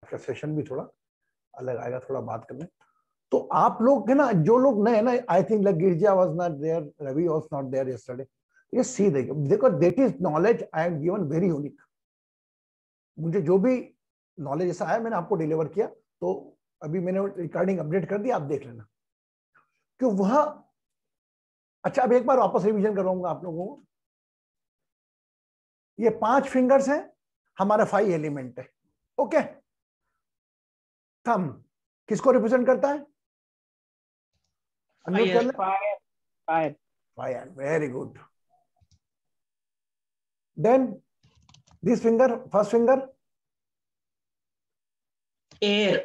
का सेशन भी थोड़ा अलग आएगा, थोड़ा बात करने। तो आप लोग है ना, जो लोग नए ना, I think like Girja was not there, Ravi was not there yesterday, ये सी देखो that is knowledge I am given very unique. मुझे जो भी नॉलेज ऐसा आया मैंने आपको डिलीवर किया, तो अभी मैंने रिकॉर्डिंग अपडेट कर दी, आप देख लेना क्यों वह। अच्छा, अब एक बार वापस रिवीजन करवाऊंगा आप लोगों को। ये 5 फिंगर्स हैं, हमारा 5 एलिमेंट है। ओके, थंब किसको रिप्रेजेंट करता है? अनम्यूट कर ले। Fire. Fire, very good. Then this finger, first finger air.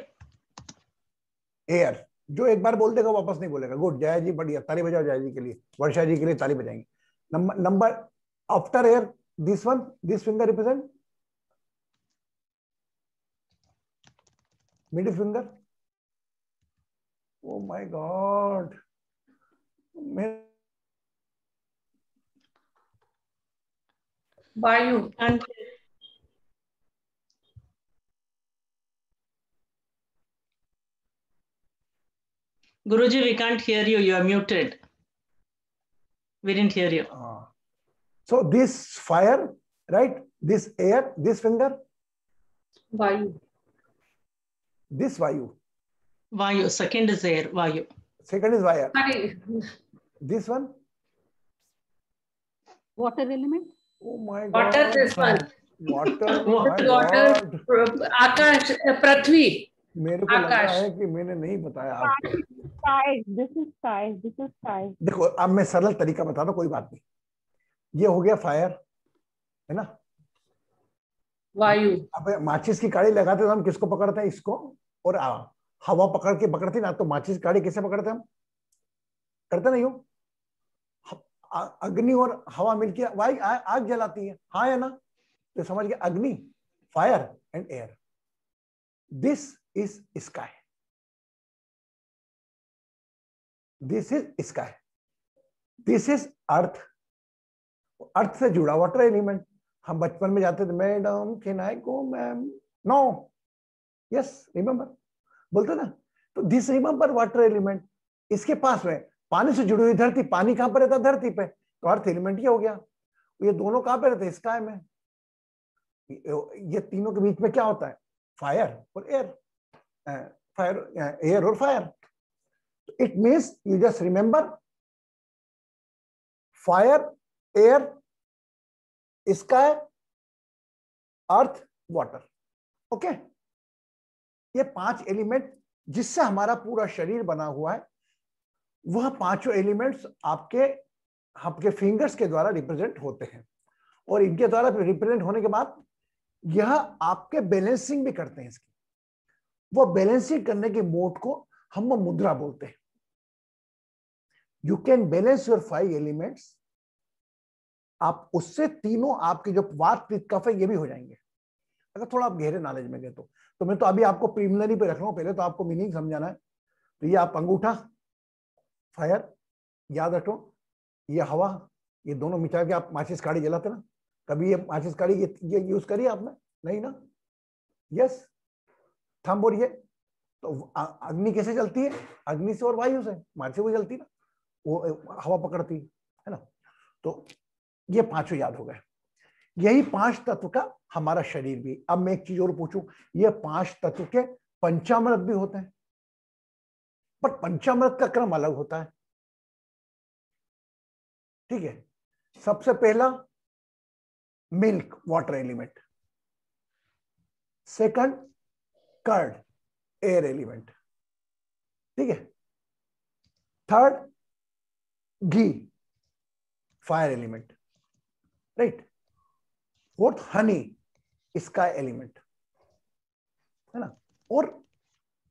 Air, जो एक बार बोल देगा वापस नहीं बोलेगा। गुड जया जी, बढ़िया, ताली बजाओ जया जी के लिए, वर्षा जी के लिए ताली बजाएंगे। Number after air, this one, this finger represent middle finger. Oh my God, वायु। And Guruji, we can't hear you. You are muted. We didn't hear you. So this fire, right? This air, this finger, वायु। this vayu. Vayu. Second is air. Vayu. Second is fire. अरे This one. Water element. Oh my God. Water, this one. Water. My water, God. आकाश, पृथ्वी। मेरे को लगा आकाश। है कि मैंने नहीं बताया आपको। Sky. This is sky. This is sky. देखो अब मैं सरल तरीका बता रहा हूं, कोई बात नहीं। ये हो गया फायर, है ना? वायु। अब माचिस की काड़ी लगाते तो हम किसको पकड़ते हैं? इसको। और हवा पकड़ती ना, तो माचिस की काड़ी कैसे पकड़ते हम? करते नहीं हो? अग्नि और हवा मिलकर आग जलाती है, हाँ या ना? तो समझ गए, अग्नि, fire and air. This is sky, this is sky, this is earth. Earth से जुड़ा वाटर एलिमेंट। हम बचपन में जाते थे, madam can I go ma'am? No, yes remember बोलते ना। तो दिस रिमेंबर वाटर एलिमेंट। इसके पास में पानी से जुड़ी हुई धरती, पानी कहां पर रहता? धरती पे, तो अर्थ एलिमेंट ये हो गया। ये दोनों कहां पे रहते? स्काई में। ये तीनों के बीच में क्या होता है? फायर और एयर, फायर, एयर और fire. It means you just remember fire, air, sky, earth, water. Okay, ये 5 एलिमेंट जिससे हमारा पूरा शरीर बना हुआ है, वह 5 एलिमेंट्स आपके फिंगर्स के द्वारा रिप्रेजेंट होते हैं। और इनके द्वारा रिप्रेजेंट होने के बाद यह आपके बैलेंसिंग भी करते हैं इसकी। वो बैलेंसिंग करने के मोड को हम मुद्रा बोलते हैं। You can balance your 5 elements. आप उससे तीनों आपके जो वात, पित्त, कफ है, ये भी हो जाएंगे अगर थोड़ा आप गहरे नॉलेज में गए तो मैं तो अभी आपको प्रीलिमिनरी पे रख रहा हूं, पहले तो आपको मीनिंग समझाना है। तो ये आप अंगूठा फायर याद रखो, ये हवा, ये दोनों मिला के आप माचिस काड़ी जलाते ना। कभी ये माचिस काड़ी ये यूज करी आपने? नहीं ना? यस। थंब और ये तो अग्नि कैसे जलती है? अग्नि से और वायु से। माचिस वो जलती ना, वो हवा पकड़ती है ना। तो ये 5 याद हो गए। यही 5 तत्व का हमारा शरीर भी। अब मैं एक चीज और पूछूं, ये 5 तत्व के पंचामृत भी होते हैं, पर पंचामृत का क्रम अलग होता है। ठीक है, सबसे पहला milk, water element. Second curd, air element. ठीक है। Third ghee, fire element, right. Fourth honey, sky element, है ना। और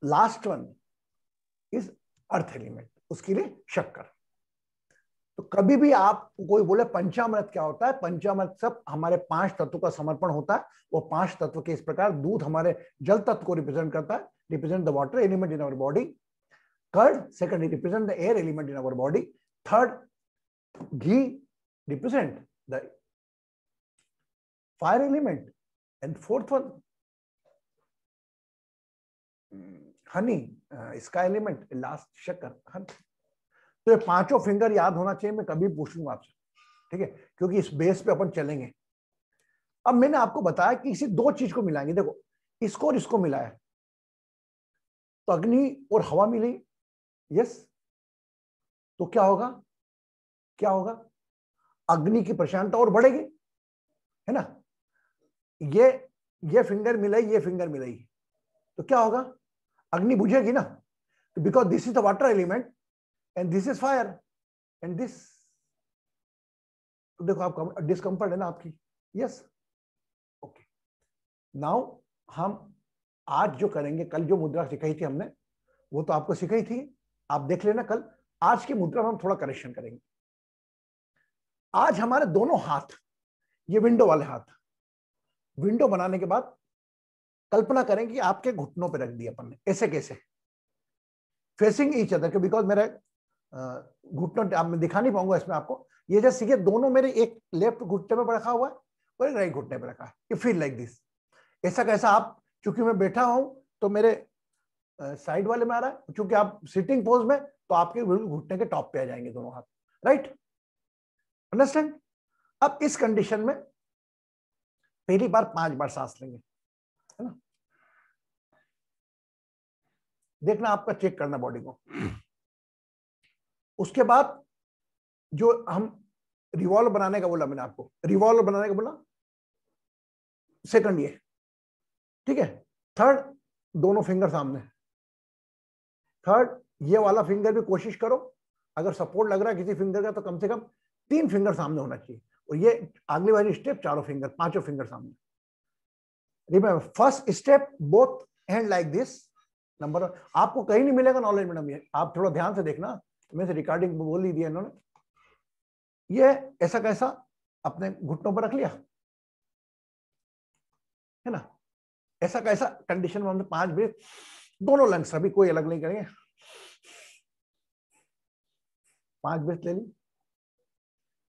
last one is earth element, उसके लिए शक्कर। तो कभी भी आप कोई बोले पंचामृत क्या होता है, पंचामृत सब हमारे 5 तत्व का समर्पण होता है। वो 5 तत्व के इस प्रकार, दूध हमारे जल तत्व को रिप्रेजेंट करता है, represent the water element in our body. Curd, second represent the air element in our body. Third ghee represent the fire element, and fourth one honey, इसका एलिमेंट लास्ट शक्कर हनी। तो ये पांचों फिंगर याद होना चाहिए, मैं कभी पूछ लूंगा आपसे, ठीक है, क्योंकि इस बेस पे अपन चलेंगे। अब मैंने आपको बताया कि इसी दो चीज को मिलाएंगे, देखो इसको और इसको मिलाया तो अग्नि और हवा मिली, यस, तो क्या होगा, क्या होगा, अग्नि की प्रशांतता और बढ़ेगी, है ना। ये फिंगर मिलाई, ये फिंगर मिलाई, तो क्या होगा, अग्नि बुझेगी ना, because this is the water element and this is fire and this, तो देखो आप डिस्कम्फर्ट है ना आपकी, यस, ओके। नाउ हम आज जो करेंगे, कल जो मुद्रा सिखाई थी हमने वो तो आपको सिखाई थी, आप देख लेना कल। आज की मुद्रा में हम थोड़ा करेक्शन करेंगे। आज हमारे दोनों हाथ, ये विंडो वाले हाथ, विंडो बनाने के बाद कल्पना करें कि आपके घुटनों पे रख दिया अपन ने, ऐसे कैसे, फेसिंग ईच अदर, बिकॉज मेरा घुटनों आप मैं दिखा नहीं पाऊंगा इसमें आपको, ये जैसे सीखे दोनों मेरे एक लेफ्ट घुटने पे रखा हुआ है और एक राइट घुटने पे रखा है, यू फील लाइक दिस, ऐसा कैसा आप, चूंकि मैं बैठा हूं तो मेरे साइड वाले में आ रहा है, चूंकि आप सिटिंग पोज में तो आपके घुटने के टॉप पे आ जाएंगे दोनों हाथ, राइट, अंडरस्टैंड। अब इस कंडीशन में पहली बार 5 बार सांस लेंगे, है ना, देखना आपका चेक करना बॉडी को। उसके बाद जो हम रिवॉल्व बनाने का बोला मैंने आपको, रिवॉल्व बनाने का बोला, सेकंड ये, ठीक है, थर्ड दोनों फिंगर सामने, थर्ड ये वाला फिंगर भी कोशिश करो, अगर सपोर्ट लग रहा है किसी फिंगर का तो कम से कम 3 फिंगर सामने होना चाहिए, और ये अगली वाली स्टेप चारों फिंगर, पांचों फिंगर सामने। Remember first step both hand like this, number 1, आपको कहीं नहीं मिलेगा नॉलेज मैडम, ये आप थोड़ा ध्यान से देखना, मैं से रिकॉर्डिंग बोल ही दिया इन्होंने, ये ऐसा कैसा अपने घुटनों पर रख लिया, है ना, ऐसा कैसा कंडीशन में हमने 5 ब्रेथ, दोनों लंग्स, अभी कोई अलग नहीं करेंगे, 5 ब्रेथ ले ली,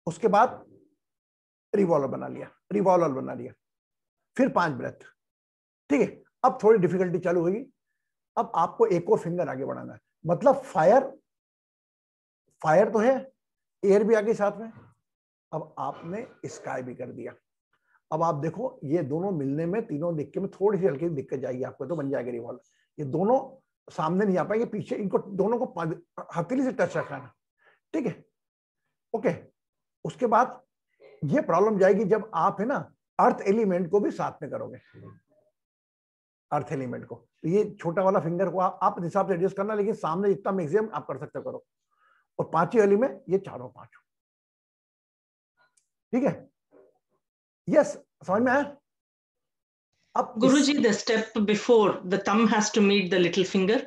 उसके बाद रिवॉल्वर बना लिया, रिवॉल्वर बना लिया, फिर 5 ब्रेथ, ठीक है। अब थोड़ी डिफिकल्टी चालू होगी, अब आपको एक और फिंगर आगे बढ़ाना है, मतलब फायर, फायर तो है, एयर भी आगे साथ में, अब आपने स्काई भी कर दिया। अब आप देखो ये दोनों मिलने में, तीनों दिख के में थोड़ी सी हल्की दिक्कत जाएगी आपको, तो बन जाएगा रिवॉल्वर, ये दोनों सामने नहीं आ पाएंगे, पीछे इनको दोनों को हथेली से टच रखना, ठीक है, ओके। उसके बाद ये प्रॉब्लम जाएगी जब आप है ना अर्थ एलिमेंट को भी साथ में करोगे, अर्थ एलिमेंट को, तो ये छोटा वाला फिंगर को आप हिसाब से एडजस्ट करना, लेकिन सामने जितना मैक्सिमम आप कर सकते करो, और 5वीं वाली में ये चारों पांचों, ठीक है, यस, समझ में आया। अब गुरुजी, the step before the thumb has to meet the little finger,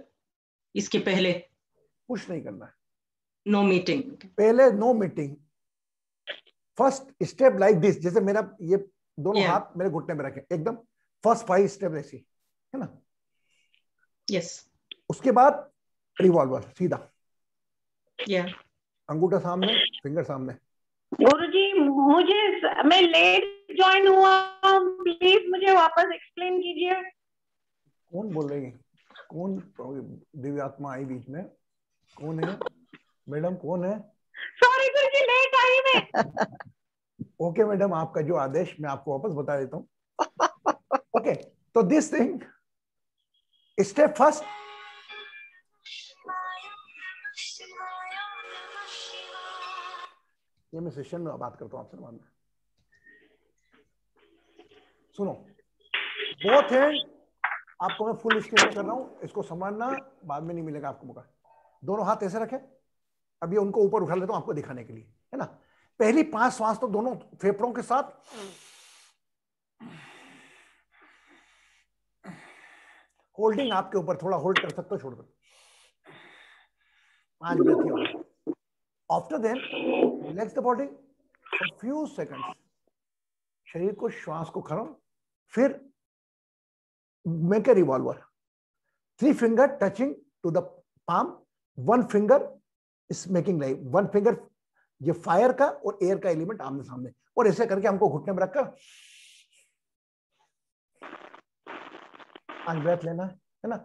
इसके पहले कुछ नहीं करना है, no meeting, पहले no meeting, first step like this, जैसे मेरा ये दोनों हाथ मेरे घुटने में रखे एकदम, फर्स्ट 5 स्टेप ऐसी, है ना, yes, उसके बाद रिवॉल्वर सीधा, अंगूठा सामने, फिंगर सामने। गुरुजी मैं लेट ज्वाइन हुआ, प्लीज मुझे वापस एक्सप्लेन कीजिए। कौन बोल रही है, कौन दिव्य आत्मा आई बीच में, कौन है मैडम, कौन है? सॉरी गुरुजी, लेट आई मैं। ओके मैडम, आपका जो आदेश मैं आपको वापस बता देता हूँ। ओके, तो दिस थिंग, स्टेप फर्स्ट, ये मैं सेशन में बात करता हूँ आपसे बाद में, सुनो, बोथ हैंड, आपको मैं फुल स्क्रीन में कर रहा हूँ, इसको संभालना, बाद में नहीं मिलेगा आपको मौका। दोनों हाथ ऐसे रखे, अभी उनको ऊपर उठा लेता हूँ आपको दिखाने के लिए, है ना। पहली 5 श्वास तो दोनों फेफड़ों के साथ, होल्डिंग आपके ऊपर, थोड़ा होल्ड कर सकते हो, छोड़ दो, 5 ब्रेथ ही होगा। After then relax the body for few seconds, शरीर को, श्वास को खत्म, फिर make a revolver, 3 finger touching to the palm, 1 finger is making like 1 finger, ये फायर का और एयर का एलिमेंट आमने सामने, और ऐसे करके हमको घुटने में रखकर 5 ब्रेथ लेना है ना।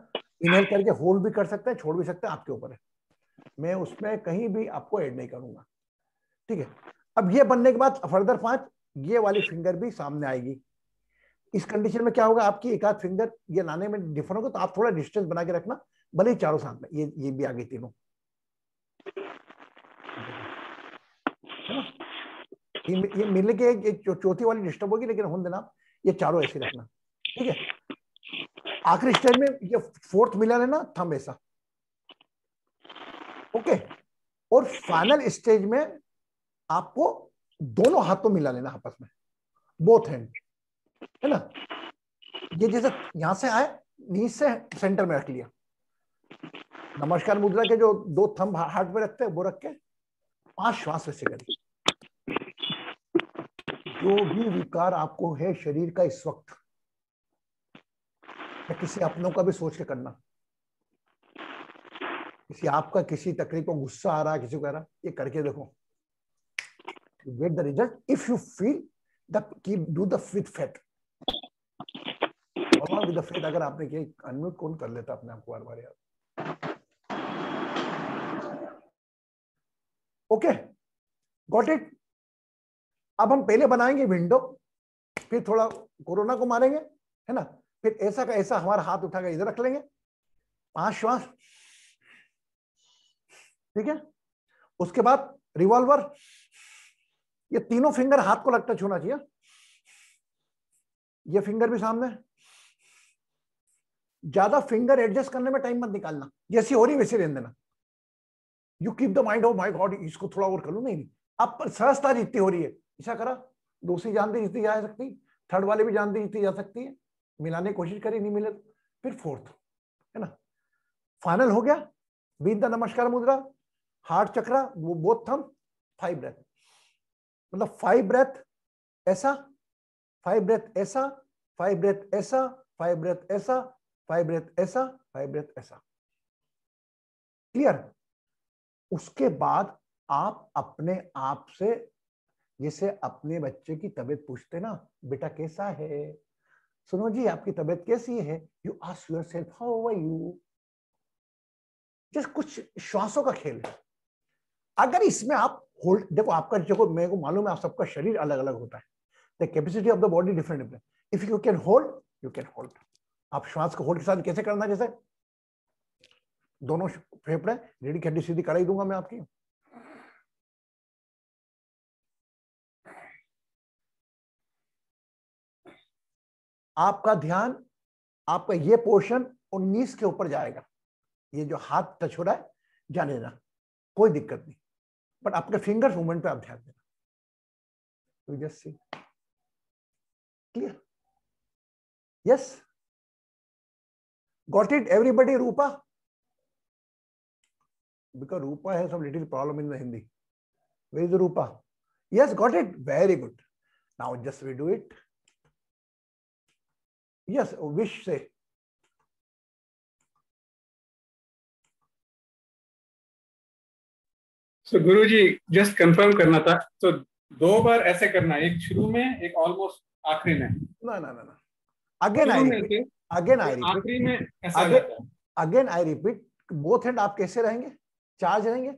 इनहेल करके होल्ड भी कर सकते हैं, छोड़ भी सकते हैं, आपके ऊपर है। मैं उसमें कहीं भी आपको ऐड नहीं करूंगा, ठीक है। अब ये बनने के बाद फर्दर 5 ये वाली फिंगर भी सामने आएगी। इस कंडीशन में क्या होगा, आपकी एक आध फिंगर ये लाने में डिफर होगा, तो आप थोड़ा डिस्टेंस बना के रखना, भले ही चारों साथ में। ये भी आगे तीनों, है ना। ये मिलने के एक चौथी वाली डिस्टर्ब होगी, लेकिन होने देना, ये चारों ऐसे रखना, ठीक है। आखिरी स्टेज में ये फोर्थ मिला लेना, थंब ऐसा, ओके। और फाइनल स्टेज में आपको दोनों हाथों मिला लेना आपस में, बोथ हैंड, है ना। ये जैसे यहां से आए, नीचे से सेंटर में रख लिया। नमस्कार मुद्रा के जो 2 थंब हार्ट पे रखते हैं वो रख के 5 श्वास वैसे करिए। जो भी विकार आपको है शरीर का इस वक्त, या किसी अपनों का भी सोच के करना, किसी आपका किसी तकलीफ को गुस्सा आ रहा है, किसी को कह रहा, ये करके देखो, get the result if you feel the keep do the with faith, along with the faith। अगर आपने किया, अनम्यूट कौन कर लेता अपने आप को बार बार यार, ओके, गॉट इट। अब हम पहले बनाएंगे विंडो, फिर थोड़ा कोरोना को मारेंगे, है ना। फिर ऐसा का ऐसा हमारा हाथ उठाकर इधर रख लेंगे, 5 श्वास, ठीक है। उसके बाद रिवॉल्वर, ये तीनों फिंगर हाथ को लगता छूना चाहिए, ये फिंगर भी सामने। ज्यादा फिंगर एडजस्ट करने में टाइम मत निकालना, जैसी हो रही वैसे रहने देना। You keep the mind, oh my God इसको थोड़ा और कर लूं, नहीं, आप सहजता जितनी हो रही है, ऐसा करा, दूसरी जानती जितनी जा सकती, थर्ड वाले भी जानती जितनी जा सकती है, मिलाने की कोशिश करी, नहीं मिले फिर फोर्थ, है ना। फाइनल हो गया, बीच द नमस्कार मुद्रा, हार्ट चक्रा, वो बोथ थंब, 5 ब्रेथ, मतलब 5 ब्रेथ ऐसा, 5 ब्रेथ ऐसा, 5 ब्रेथ ऐसा, 5 ब्रेथ ऐसा, 5 ब्रेथ ऐसा, 5 ब्रेथ ऐसा, क्लियर। उसके बाद आप अपने आप से, जैसे अपने बच्चे की तबीयत पूछते ना, बेटा कैसा है, सुनो जी आपकी तबीयत कैसी है, you ask yourself how are you. Just कुछ श्वासों का खेल है। अगर इसमें आप होल्ड, देखो आपका, देखो मेरे को मालूम है आप सबका शरीर अलग अलग होता है, the capacity of the body different different. If you can hold, you can hold. आप श्वास को होल्ड के साथ कैसे करना, जैसे दोनों फेफड़े, रीढ़ की हड्डी सीधी कराई दूंगा मैं आपकी, आपका ध्यान, आपका ये पोर्शन 19 के ऊपर जाएगा, ये जो हाथ टच हो रहा है जाने देना, कोई दिक्कत नहीं, बट आपके फिंगर मूवमेंट पे आप ध्यान देना। You just see, clear? Yes, got it everybody? Rupa, because Rupa has some little problem in the Hindi. Where is the Rupa? Yes, got it, very good. Now just we do it. Yes, wish say. So Guruji just confirm करना था, तो 2 बार ऐसे करना, एक शुरू में, एक almost आखिरी में। ना ना ना ना, again I repeat, again I repeat, आखिरी में ऐसा रहता है। Again I repeat, both hand आप कैसे रहेंगे, चार्ज रहेंगे,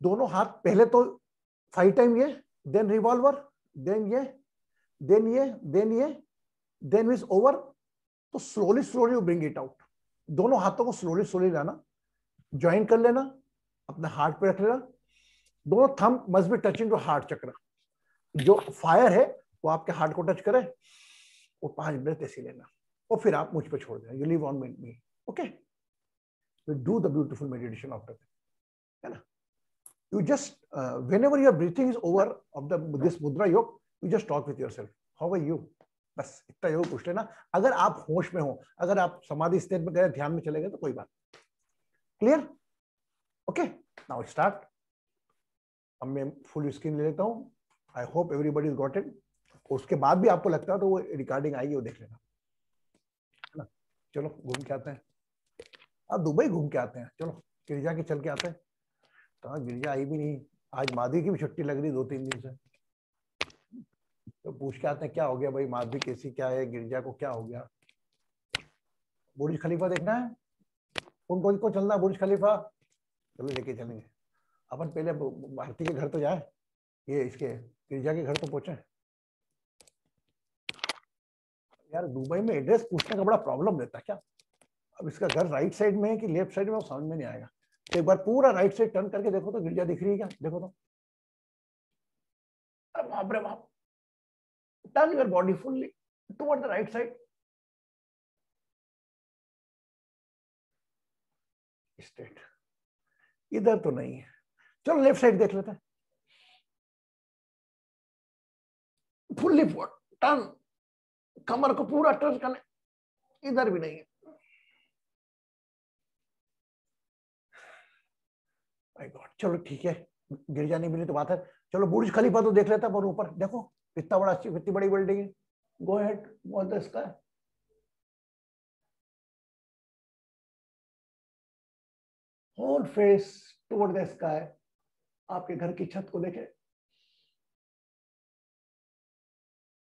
दोनों हाथ पहले तो 5 टाइम ये, देन रिवॉल्वर, देन ये, देन ये, देन ये, देन इज ओवर। तो slowly slowly you bring it out, दोनों हाथों को स्लोली स्लोली लाना, ज्वाइन कर लेना, अपने हार्ट पे रख लेना, दोनों thumb must be touching to heart chakra, जो फायर है वो आपके हार्ट को टच करे, वो 5 ब्रेथ ऐसे लेना, और फिर आप मुझ पे छोड़ देना, you live on with me, okay. You do the beautiful meditation after that, है ना। You just whenever your breathing is over of the this mudra yoga, you just talk with yourself, how are you, बस इतना योग पूछ लेना। अगर आप होश में हो, अगर आप समाधि स्थिति में गए, ध्यान में चले गए, तो कोई बात, क्लियर, ओके। Now start. अब मैं फुल स्क्रीन ले लेता हूं, I hope everybody is got it. उसके बाद भी आपको लगता है तो वो रिकॉर्डिंग आएगी, वो देख लेना, है ना। चलो घूम के आते हैं, अब दुबई घूम के आते हैं, चलो गिरजा के चल के आते हैं। तो गिरजा आई भी नहीं, आज माधवी की भी छुट्टी लग रही 2-3 दिन से, तो पूछ के आते हैं क्या हो गया भाई, माधवी कैसी, क्या है, गिरजा को क्या हो गया। बुर्ज खलीफा देखना है? कौन को चलना है बुर्ज खलीफा? चलो लेके चलेंगे। अपन पहले भारती के घर तो जाए, ये इसके गिरजा के घर तो पहुंचे। यार दुबई में एड्रेस पूछने का बड़ा प्रॉब्लम रहता है क्या? अब इसका घर राइट साइड में है कि लेफ्ट साइड में, वो समझ में नहीं आएगा। तो एक बार पूरा राइट साइड टर्न करके देखो तो गिरजा दिख रही है क्या? देखो तो, अरे बाप रे बाप। Turn your body fully toward the right side. Straight, इधर तो नहीं है। चलो लेफ्ट साइड देख लेते हैं। फुल्ली टर्न, कमर को पूरा टर्न करने, इधर भी नहीं है। माय गॉड, चलो ठीक है, गिरजा नहीं मिली तो बात है। चलो बुर्ज खलीफा तो देख लेता है, पर ऊपर देखो कितना बड़ा, कितनी बड़ी बिल्डिंग है। Go ahead, watch the sky. Whole face toward the sky. आपके घर की छत को देखे,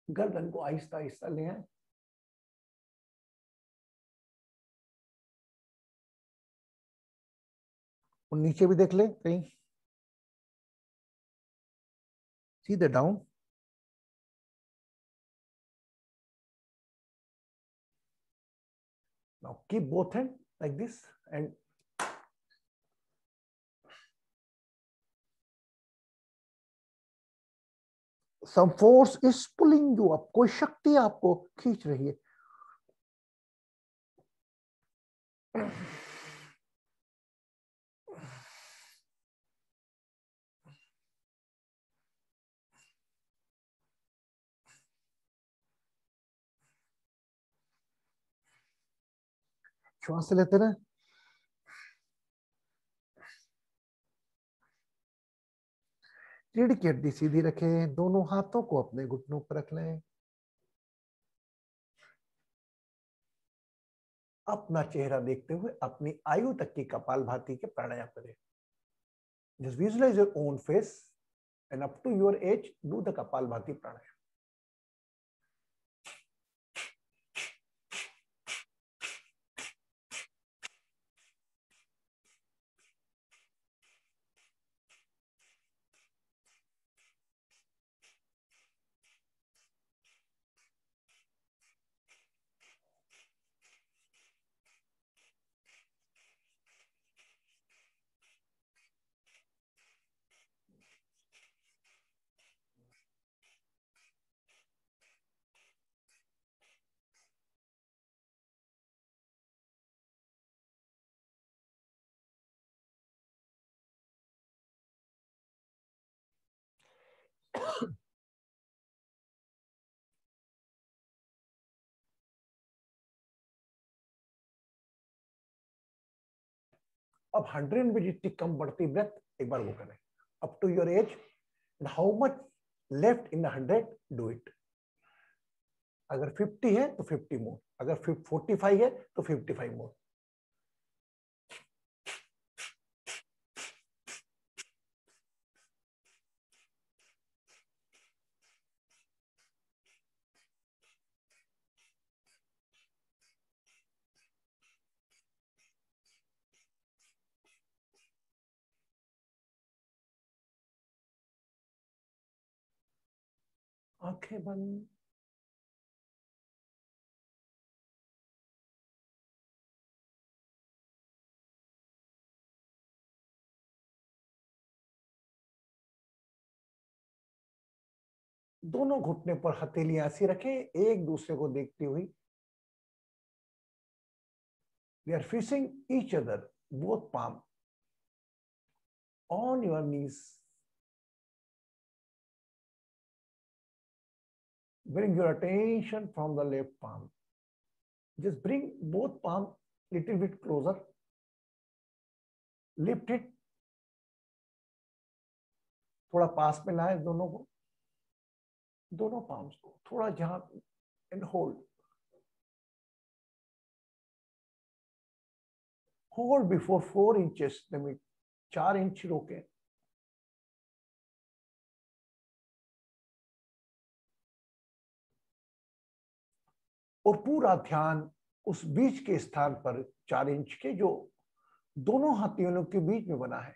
गर्दन को आहिस्ता आहिस्ता ले आए। और नीचे भी देख ले कहीं, सीधे down. Now keep both hands like this and some force is pulling you up. कोई शक्ति आपको खींच रही है। श्वास लेते रहे। रीढ़ की हड्डी सीधी रखें, दोनों हाथों को अपने घुटनों पर रख लें। अपना चेहरा देखते हुए अपनी आयु तक की कपालभाति के प्राणायाम करें। Just visualize your own face and up to your age do the Kapalbhati pranayam. अब 100 में जितनी कम बढ़ती ब्रेथ एक बार वो करें। Up to your age and how much left in 100 do it. अगर 50 है तो 50 मोर, अगर 45 है तो 55 मोर। आंखें बंद। दोनों घुटने पर हथेलियां ऐसी रखें, एक दूसरे को देखती हुई। We are facing each other, both palm on your knees. Bring your attention from the left palm. Just bring both palm little bit closer. Lift it. थोड़ा पास में लाए दोनों को, दोनों palms को थोड़ा जहां, and hold. Hold before 4 inches limit. 4 inch रोके। और पूरा ध्यान उस बीच के स्थान पर 4 इंच के जो दोनों हथेलियों के बीच में बना है,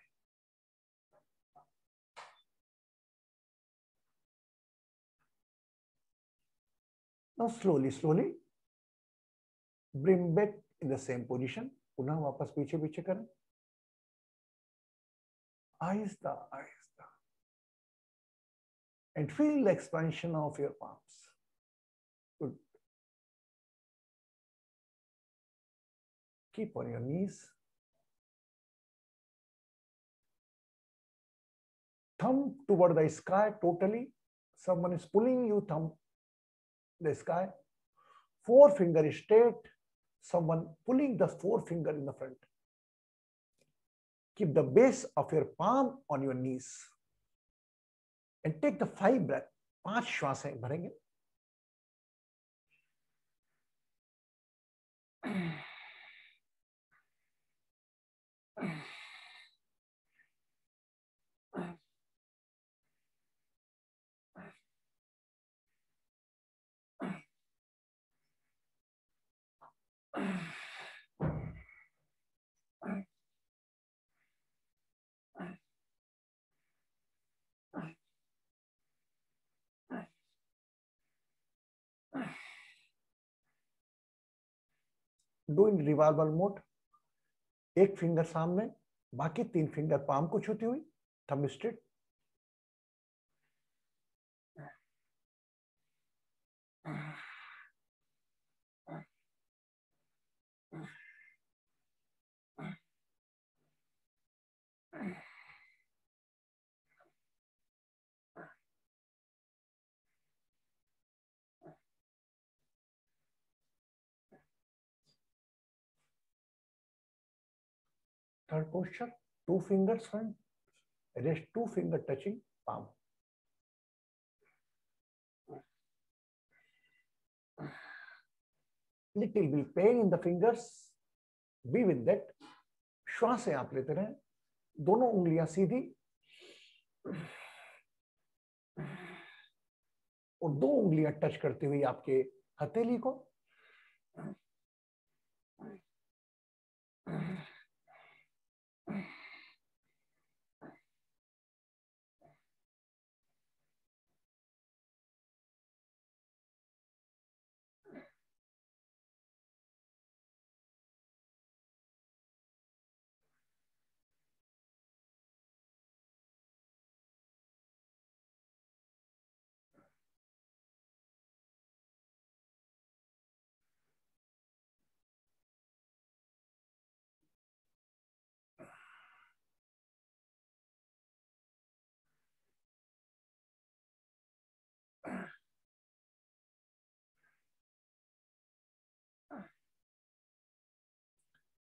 now slowly bring back in the same position. पुनः वापस पीछे पीछे करें, Aahista Aahista, and feel the expansion of your palms. Good. Keep on your knees. Thumb toward the sky totally. Someone is pulling you thumb the sky. Forefinger straight. Someone pulling the forefinger in the front. Keep the base of your palm on your knees. And take the 5 breath. 5 श्वासें भरेंगे. Do in revolver mode. एक finger सामने, बाकी 3 finger palm को छूती हुई, thumb straight. Third posture, 2 fingers front, rest 2 finger touching palm. Little will pain in the fingers, be with that. श्वासें आप लेते रहें, दोनों उंगलियां सीधी और 2 उंगलियां टच करती हुई आपके हथेली को.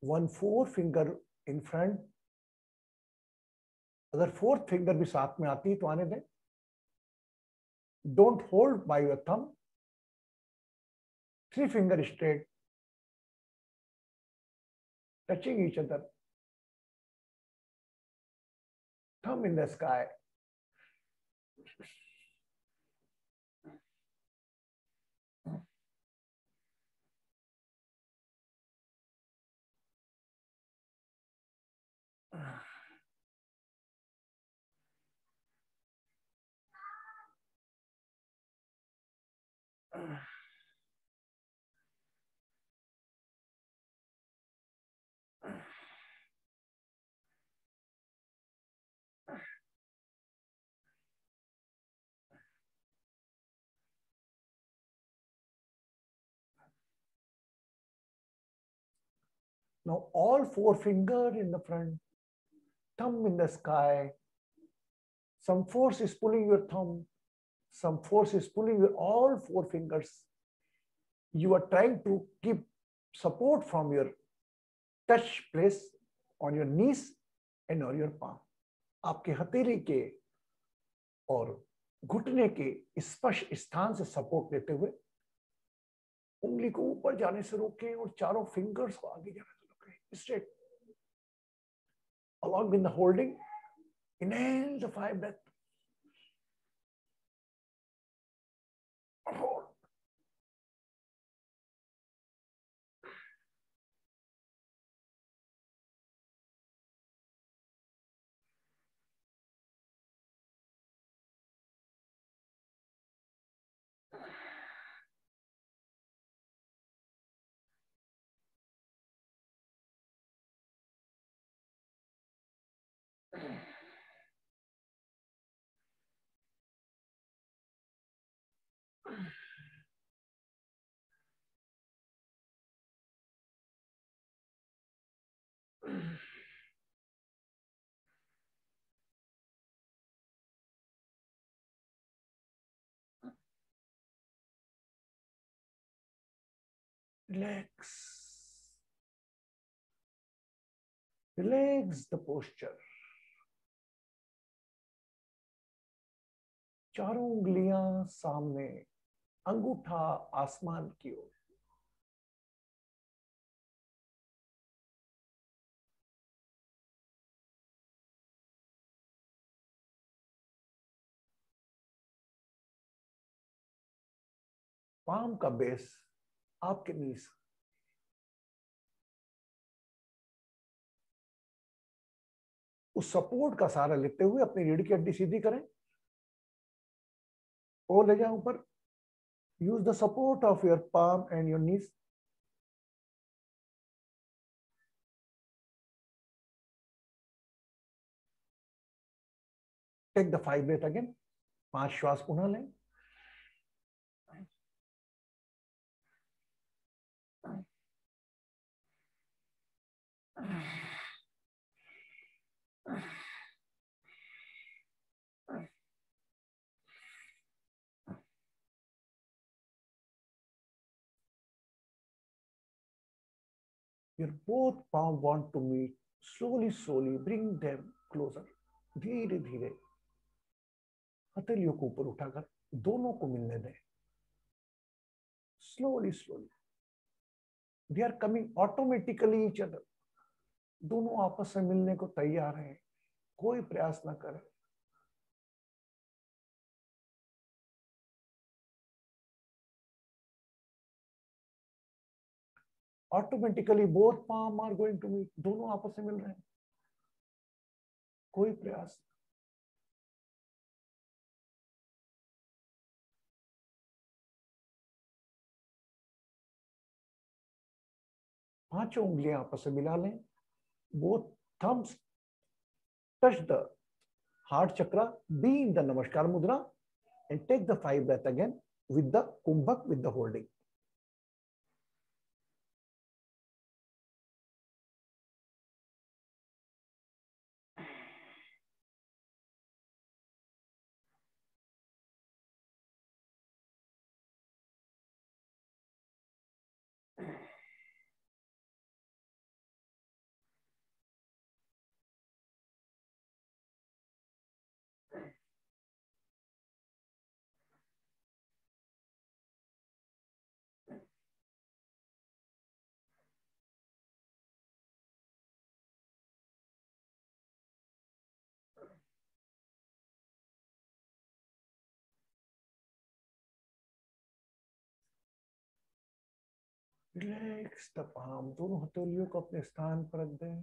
One forefinger in front. अगर 4th फिंगर भी साथ में आती है तो आने दें. Don't hold by your thumb. 3 finger straight, touching each other. Thumb in the sky. Now all 4 fingers in the front, thumb in the sky. Some force is pulling your thumb, some force is pulling your all 4 fingers. You are trying to keep support from your touch place on your knees and on your palm. आपके हथेली के और घुटने के स्पर्श स्थान से support लेते हुए उंगली को ऊपर जाने से रोकें और चारों फिंगर्स को आगे जाने से रोकें. Straight. Along with the holding, inhale the 5 breath. Hold. Relax. Relax the posture. चारों उंगलियां सामने, अंगूठा आसमान की ओर। पाम का बेस आपके नीज। उस सपोर्ट का सहारा लेते हुए अपनी रीढ़ की हड्डी सीधी करें और ले जाओ ऊपर। Use the support of your palm and your knees. Take the 5 breath again. 5 श्वास पुनः लें। Your both palm want to meet. Slowly, slowly bring them closer. धीरे धीरे हथेलियों को ऊपर उठाकर दोनों को मिलने दें। Slowly, slowly. They are coming automatically each other. दोनों आपस में मिलने को तैयार हैं। कोई प्रयास ना करें। Automatically both palm are going to meet. दोनों आपस में मिल रहे हैं। कोई प्रयास। पांचों उंगलियां आपस में मिला लें। Both thumbs touch the heart chakra. Be in the Namaskar Mudra and take the 5 breath again with the Kumbhak, with the holding. Relax the palm. दोनों हथेलियों को अपने स्थान पर रख दें।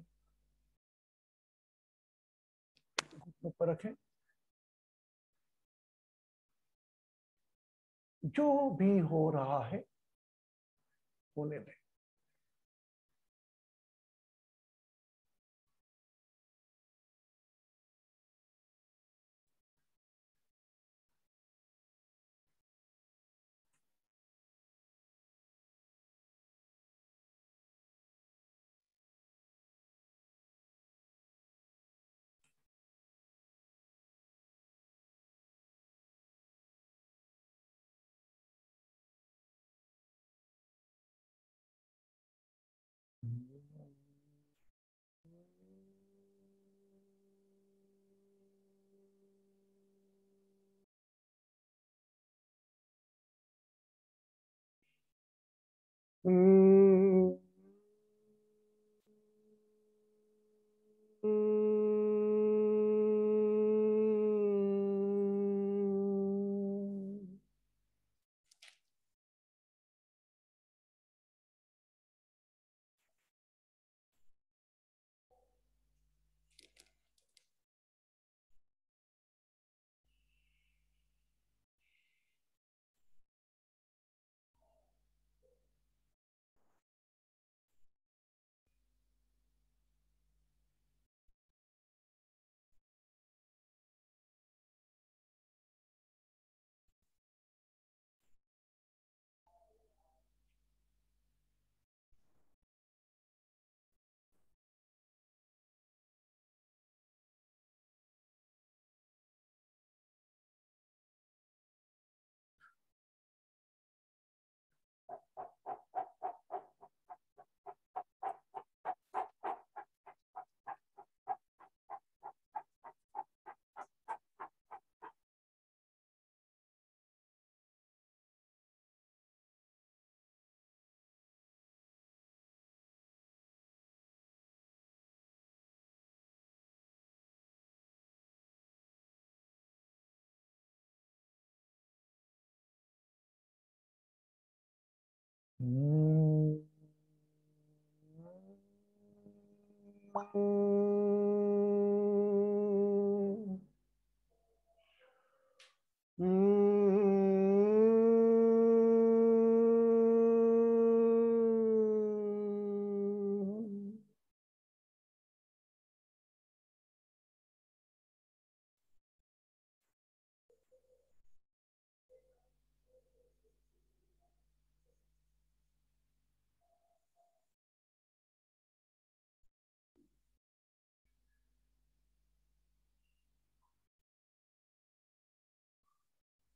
घुटनों पर रखें। जो भी हो रहा है होने दें।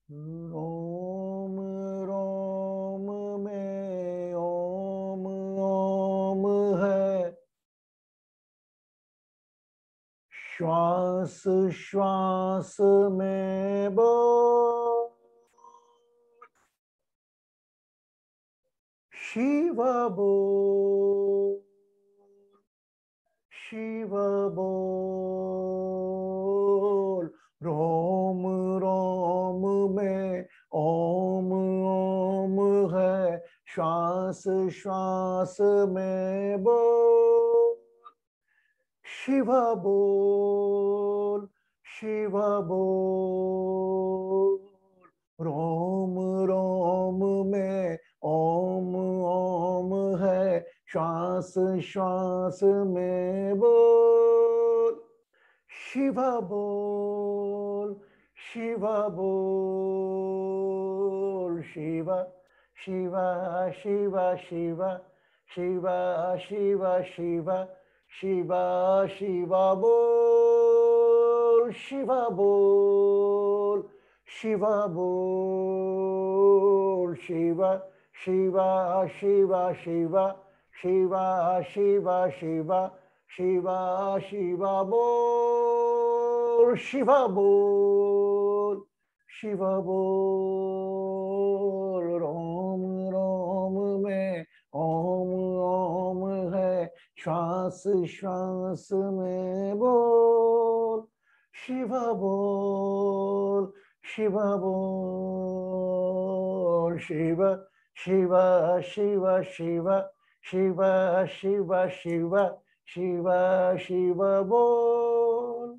रोम रोम में ओम ओम है, श्वास श्वास में बोल, शिव बोल, शिव बोल, रोम रोम में ओम ओम है, श्वास श्वास में बोल, शिव बोल, शिव बोल, रोम रोम में ओम ओम है, श्वास श्वास में बोल, शिव बोल, शिव बोल, शिव शिव शिव शिव शिव शिव शिव शिव शिव बोल, शिव बोल, शिव बोल, शिव शिव शिव शिव शिव शिव शिव शिव शिव बोल, शिव बोल, शिव बोल, रोम रोम में ओम ओम है, श्वास श्वास में बोल, शिव बोल, शिव बोल, शिव शिव शिव शिव शिव शिव शिव शिव शिव बोल।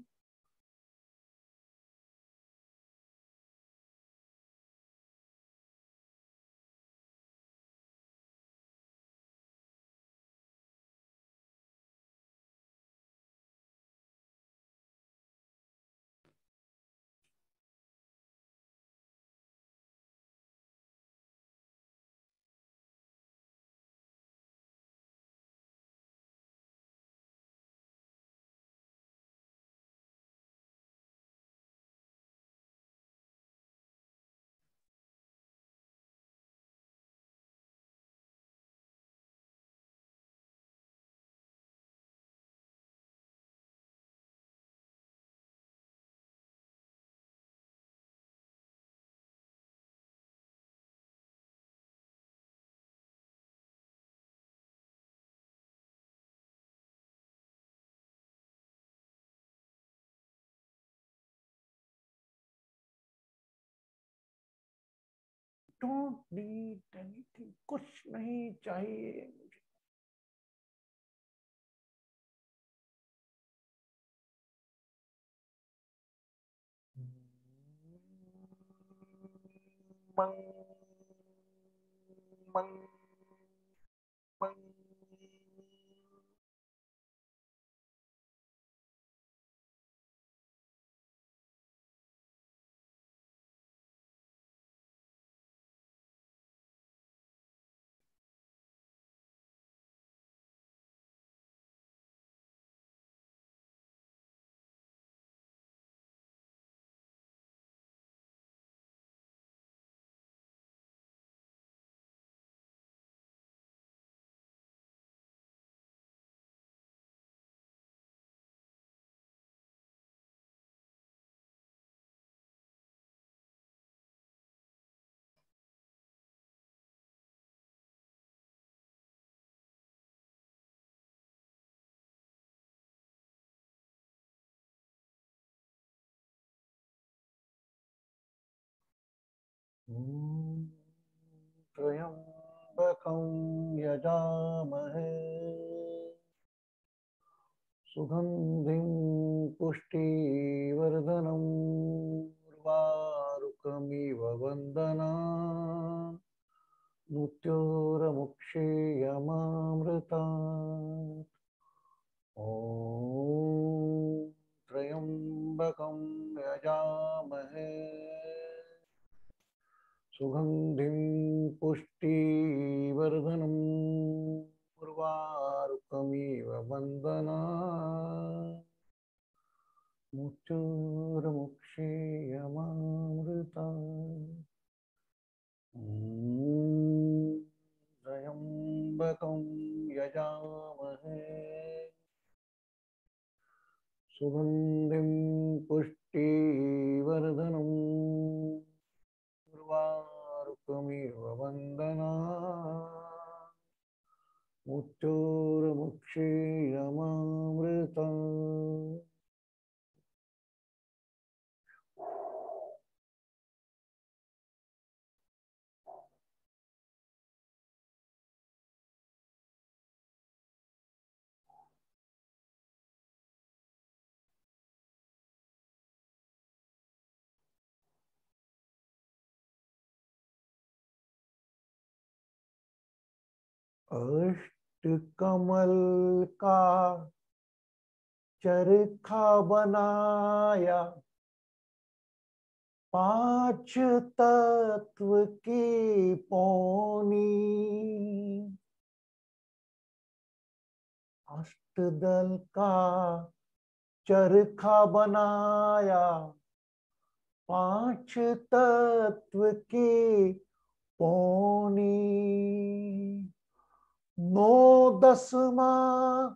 डोंट नीड एनीथिंग, कुछ नहीं चाहिए मुझे। मंग मंग मंग त्र्यंबकं त्र्यम्बकं यजामहे सुगन्धिं पुष्टिवर्धनम् उर्वारुकमिव वन्दना मृत्योर्मुक्षीयमामृतात्। ॐ त्र्यम्बकं यजामहे सुगन्धिं पुष्टिवर्धनम् उर्वारुकमिव वन्दना मृत्योर्मुक्षीयमामृतात्। त्र्यम्बकं यजामहे सुगन्धिं पुष्टिवर्धनम् उर्वारुकमिव वन्दना मृत्योर्मुक्षीयमामृतात्। अष्टकमल का चरखा बनाया, 5 तत्व की पौनी, अष्टदल का चरखा बनाया, 5 तत्व की पौनी, 9 10वां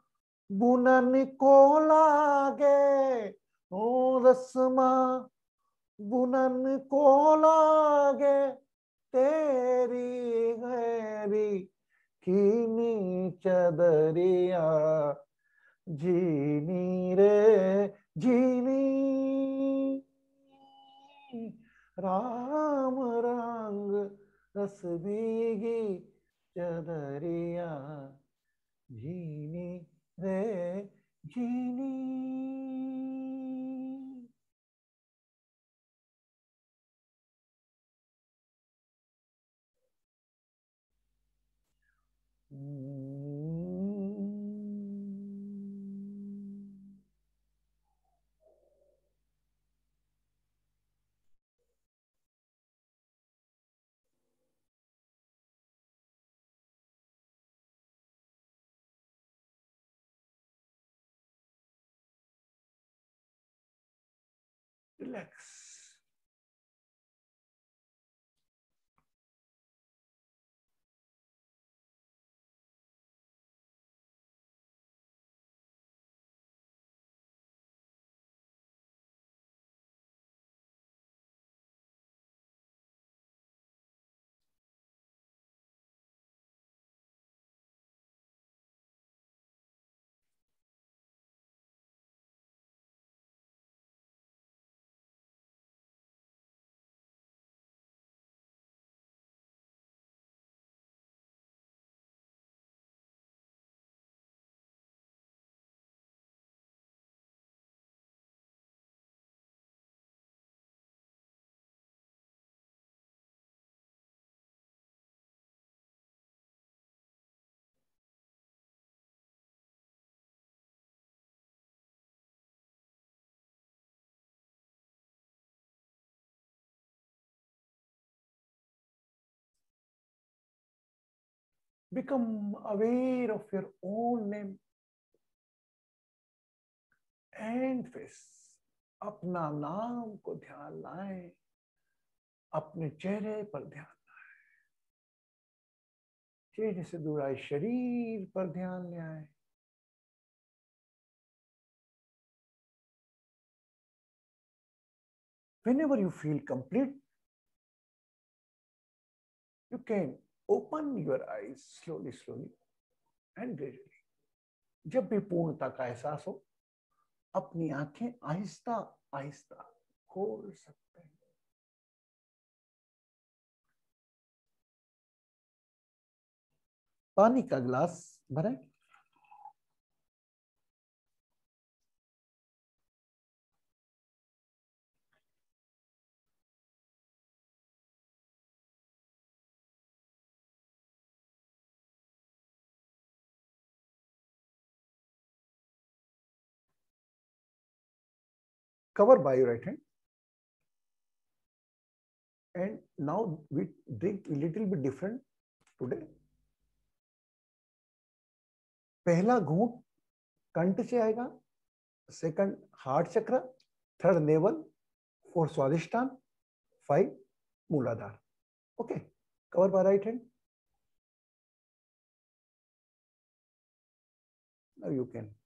बुनन को लागे, 9 10वां बुनन को लागे, तेरी गैरी कीनी चदरिया, जीनी रे जीनी, राम रंग रस भीगी चदरिया, जीनी रे जीनी। Relax. Become aware of your own name and face. अपना नाम को ध्यान लाएं, अपने चेहरे पर ध्यान लाएं, चेहरे से दूर आए शरीर पर ध्यान ले आए। Whenever you feel complete, you can open your eyes slowly and gradually. जब भी पूर्णता का एहसास हो, अपनी आंखें आहिस्ता आहिस्ता खोल सकते हैं। पानी का गिलास भरें। Cover by your right hand, and now we drink a little bit different today. पहला घूंट कंठ से आएगा, सेकंड हार्ट चक्र, थर्ड नेवल, फोर्थ स्वादिष्टान, 5 मूलाधार. Okay, cover by right hand. Now you can.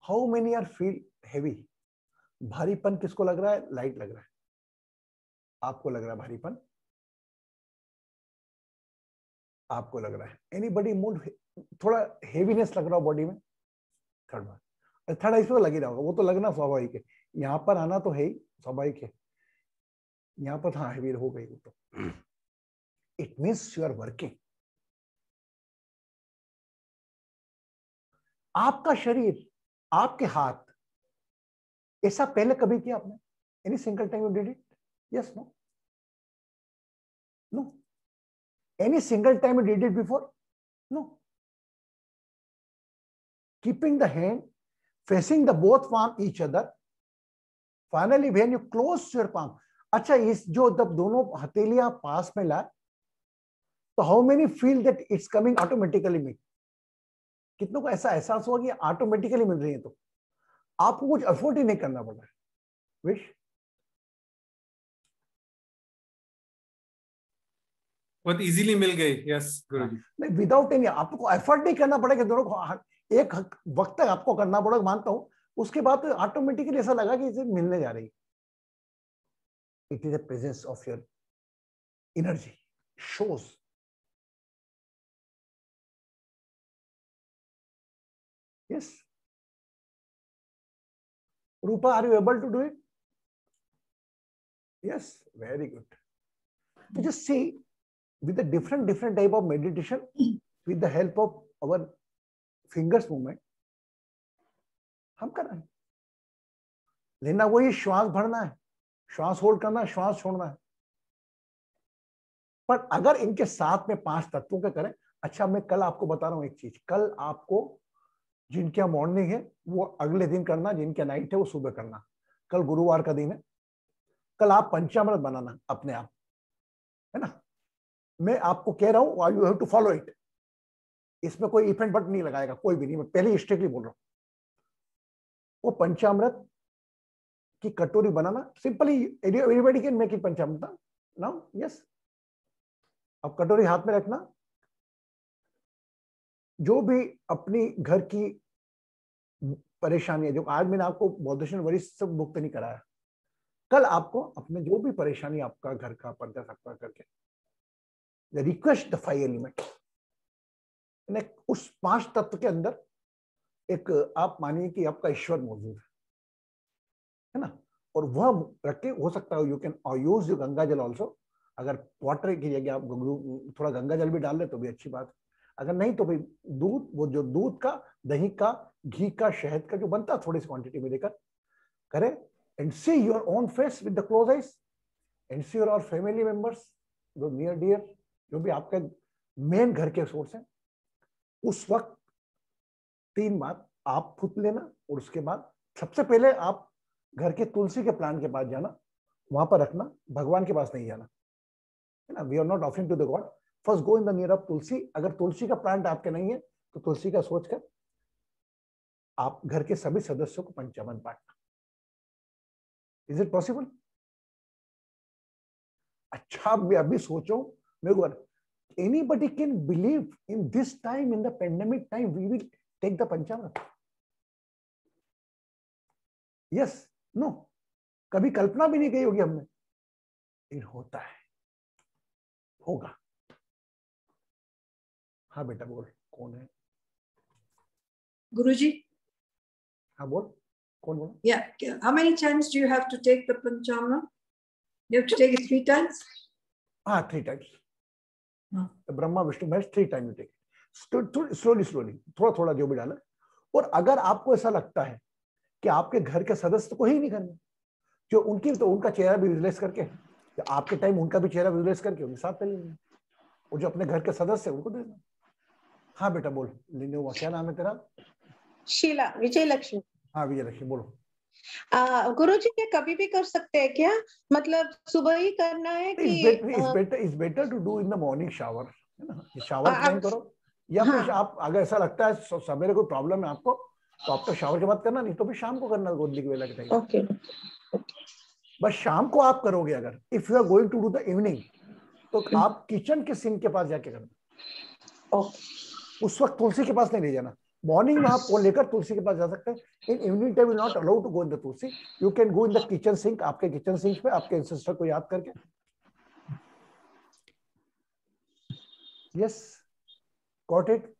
How many are feel heavy? भारीपन किसको लग रहा है? लाइट लग रहा है. आपको लग रहा है भारीपन? आपको लग रहा है? एनीबडी मूड थोड़ा हेवीनेस लग रहा हो बॉडी में? थर्ड बार, थर्ड आइस पे तो लग ही रहा होगा, वो तो लगना स्वाभाविक है. यहाँ पर आना तो है ही स्वाभाविक है. यहाँ पर हाँ हेवी हो गई वो तो. It means you are working. आपका शरीर, आपके हाथ, ऐसा पहले कभी किया आपने? Any single time you did it? Yes, no? No. Any single time you did it before? No. Keeping the hand facing the both palm each other. Finally, when you close your palm, अच्छा इस जो जब दोनों हथेलियां पास में लाए, तो how many feel that it's coming automatically me? कितनों को ऐसा एहसास हुआ कि ऑटोमेटिकली मिल रही है? तो आपको कुछ एफर्ट ही नहीं करना पड़ रहा है. विश बहुत इजीली मिल गई. यस गुरुजी. नहीं, विदाउट एनी, आपको एफर्ट नहीं करना पड़ेगा. दोनों को एक वक्त तक आपको करना पड़ेगा, मानता हूं. उसके बाद ऑटोमेटिकली ऐसा लगा कि इसे मिलने जा रही. It is a presence of your energy shows. Yes Rupa, are you able to do it? Yes, very good. तो just see with a different type of meditation, with the help of our fingers movement, हम कर रहे हैं. लेना वही, श्वास भरना है, श्वास होल्ड करना है, श्वास छोड़ना है. पर अगर इनके साथ में 5 तत्वों के करें. अच्छा, मैं कल आपको बता रहा हूं एक चीज. कल आपको जिनके मॉर्निंग है वो अगले दिन करना, जिनके नाइट है वो सुबह करना. कल गुरुवार का दिन है. कल आप पंचामृत बनाना अपने आप, है ना? मैं आपको कह रहा हूं, you have to follow it. इसमें कोई इफेंट बट नहीं लगाएगा कोई भी नहीं. मैं पहले स्ट्रिक्टली बोल रहा हूं. वो पंचामृत की कटोरी बनाना. Simply everybody can make it panchamrit now. Yes, अब कटोरी हाथ में रखना. जो भी अपनी घर की परेशानी है, जो आज मैंने आपको बौद्धिशन वरिष्ठ सब मुक्त नहीं कराया, कल आपको अपने जो भी परेशानी आपका घर का पर्दा सकता करके रिक्वेस्ट द 5 एलिमेंट. उस 5 तत्व के अंदर एक आप मानिए कि आपका ईश्वर मौजूद है ना? और वह रख के हो सकता है you can use you Ganga जल ऑल्सो. अगर वाटर की जगह आप थोड़ा गंगा जल भी डाल ले तो भी अच्छी बात है. अगर नहीं तो भाई दूध, वो जो दूध का, दही का, घी का, शहद का जो बनता है थोड़ी सी क्वांटिटी में लेकर करें. And see your own face with the close eyes and see your all family members, जो नियर डियर, जो भी आपके मेन घर के सोर्स हैं. उस वक्त 3 बार आप फूंक लेना. और उसके बाद सबसे पहले आप घर के तुलसी के प्लांट के पास जाना, वहां पर रखना. भगवान के पास नहीं जाना, है ना? We are not offering to the God. First go in the near of tulsi. अगर तुलसी का प्लांट आपके नहीं है तो तुलसी का सोचकर आप घर के सभी सदस्यों को पंचामृत बांटना. Is it possible? अच्छा, अभी सोचो. मेरे को anybody can believe in this time, in the pandemic time, we will take the panchamrit. Yes no, कभी कल्पना भी नहीं की होगी हमने, लेकिन होता है, होगा। हाँ बेटा बोल, कौन है? Guruji, हाँ बोल, कौन बोल? yeah. How many times do you have to take the Panchamra? You have to take it 3 times? हाँ 3 times. Brahma Vishnu Mahesh 3 time you take, slowly slowly, थोड़ा थोड़ा जो भी डाला। और अगर आपको ऐसा लगता है कि आपके घर के सदस्य को ही नहीं करना, जो उनकी, तो उनका चेहरा भी विजुअलाइज करके, आपके टाइम उनका भी चेहरा विजुअलाइज करके उनके साथ लेना, और जो अपने घर के सदस्य उनको देना। हाँ बेटा बोल, लिनो क्या नाम है तेरा? शीला, विजय लक्ष्मी। हाँ विजय लक्ष्मी बोलो। गुरुजी ये कभी भी कर सकते हैं क्या? मतलब सुबह ही करना है कि it's better to do in the morning shower, है ना? शावर टाइम करो, या फिर आप अगर ऐसा लगता है सवेरे कोई प्रॉब्लम है आपको, तो आप तो शावर के बाद करना, नहीं तो फिर शाम को करना गोदली के वेला के टाइम। ओके, बस शाम को आप करोगे अगर, if you are going to do the evening, तो आप किचन के सिंक के पास जाके करना। उस वक्त तुलसी के पास नहीं ले जाना। मॉर्निंग में आप वो लेकर तुलसी के पास जा सकते हैं, in evening time will not allow to go in the tulsi, you can go in the kitchen sink, आपके किचन सिंक पे आपके एंसेस्टर को याद करके। Yes got it.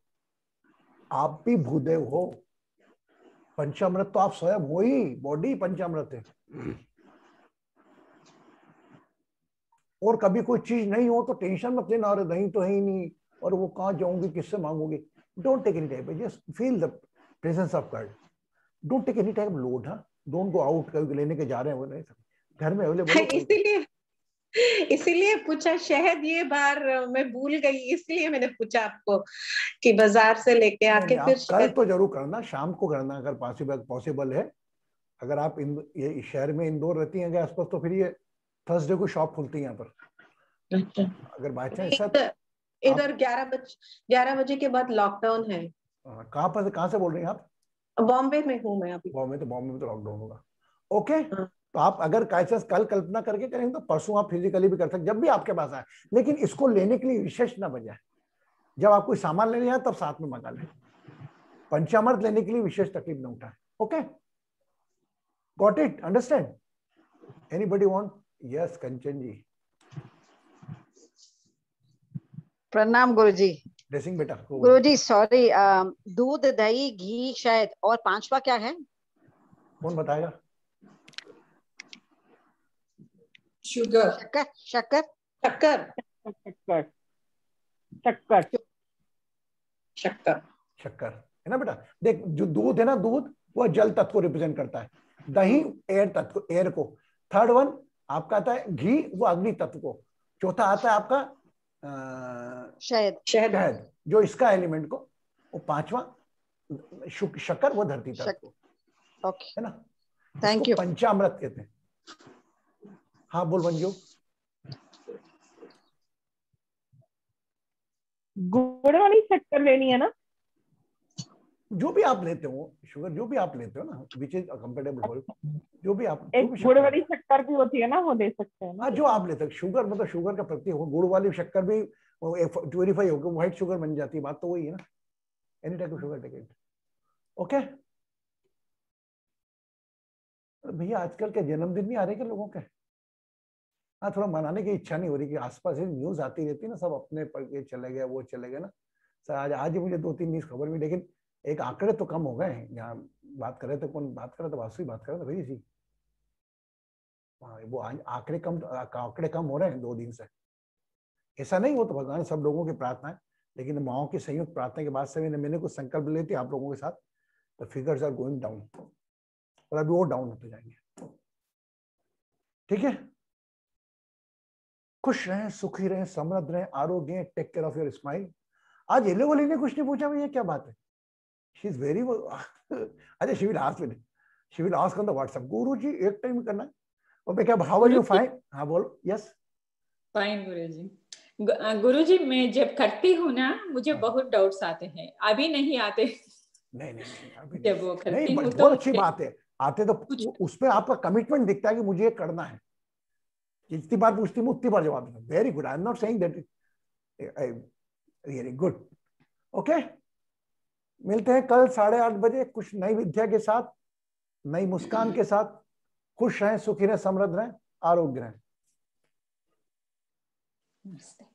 आप भी भूदेव हो, पंचामृत तो आप स्वयं हो ही, बॉडी पंचामृत है। और कभी कोई चीज नहीं हो तो टेंशन मत लेना, और नहीं तो है ही नहीं, और वो कहां जाऊंगी, किससे मांगूंगी। Don't take any time, just feel the presence of God. Don't take any time load. हाँ, डोंट गो आउट, कभी लेने के जा रहे हैं वो नहीं, घर में अवेलेबल। इसीलिए पूछा, शायद ये बार मैं भूल गई, इसलिए मैंने पूछा आपको कि बाजार से लेके आके फिर कल तो जरूर करना, शाम को करना अगर पॉसिबल है। अगर आप ये शहर में इंदौर रहती हैं आसपास, तो फिर ये थर्सडे को शॉप खुलती है यहाँ पर। अगर बाय चांस इधर 11 बजे के बाद लॉकडाउन है। कहाँ से बोल रही हैं आप? बॉम्बे में हूँ मैं अभी। बॉम्बे में तो लॉकडाउन होगा। ओके, तो आप अगर कल कल्पना करके करेंगे तो परसों आप फिजिकली भी कर सकते, जब भी आपके पास आए। लेकिन इसको लेने के लिए विशेष ना बजाय, जब आप कोई सामान लेने जाए तब साथ में मंगा लें। पंचामृत लेने के लिए विशेष तकलीफ न उठाए। Okay, got it, understand? Anybody want? Yes Kanchan ji. प्रणाम गुरुजी। ड्रेसिंग बेटा। गुरुजी सॉरी, दूध, दही, घी, शहद, और 5वां क्या है? कौन बताएगा? शुगर। शक्कर है ना बेटा। देख, जो दूध है ना, दूध वो जल तत्व को रिप्रेजेंट करता है, दही एयर तत्व, एयर को, थर्ड वन आपका आता है घी, वो अग्नि तत्व को, चौथा आता है आपका शहद जो इसका एलिमेंट को, वो पांचवा शक्कर वो धरती तत्व को। ओके, है ना? Thank you. पंचामृत कहते हैं। हाँ बोल मंजू। गुड़ वाली शक्कर लेनी है ना? जो भी आप लेते हो शुगर, जो भी आप लेते हो ना, विच इज कंफर्टेबल फॉर, जो भी आप, एक गुड़ वाली शक्कर भी होती है ना, वो दे सकते हैं ना? हाँ, जो आप लेते हो। शुगर मतलब शुगर का प्रति हो, गुड़ वाली शक्कर भी प्यूरिफाई होकर व्हाइट शुगर बन जाती है, बात तो वही है ना। Any type of sugar take it. Okay भैया, आजकल के जन्मदिन नहीं आ रहे क्या लोगों के? हाँ, थोड़ा मनाने की इच्छा नहीं हो रही कि आसपास न्यूज आती रहती है ना, सब अपने पढ़ के चले गए, वो चले गए ना सर। आज मुझे 2-3 न्यूज खबर मिली, लेकिन एक आंकड़े तो कम हो गए हैं। यहाँ बात कर रहे थे, कौन बात कर रहा था? वासु बात कर रहा था भाई जी। वो आंकड़े कम हो रहे हैं 2 दिन से। ऐसा नहीं, वो तो भगवान सब लोगों की प्रार्थना है, लेकिन माओ की संयुक्त प्रार्थना के बाद से मैंने कुछ संकल्प लिए थे आप लोगों के साथ, तो फिगर्स आर गोइंग डाउन, और अभी वो डाउन होते जाएंगे। ठीक है, खुश रहें, सुखी रहें, समृद्ध रहें, आरोग्य, take care of your smile. आज एलेवली ने कुछ नहीं पूछा भैया, क्या बात है? शी इज वेरी अच्छा, she will ask on the WhatsApp, Guruji एक टाइम करना है। और क्या, हाउ आर यू? फाइन। हाँ बोलो। यस फाइन गुरुजी। गुरुजी मैं जब करती हूँ ना, मुझे बहुत डाउट्स आते हैं, अभी नहीं आते। नहीं अभी जब वो करती नहीं, हूँ बहुत अच्छी बात है। आते तो उस पर आपका कमिटमेंट दिखता है कि मुझे ये करना है। जितनी बार पूछती हूँ उतनी बार जवाब देना। Very good, I am not saying that, very good. Okay, मिलते हैं कल 8:30 बजे कुछ नई विद्या के साथ। नई मुस्कान के साथ खुश रहें, सुखी रहें, समृद्ध रहें, आरोग्य रहें। नमस्ते।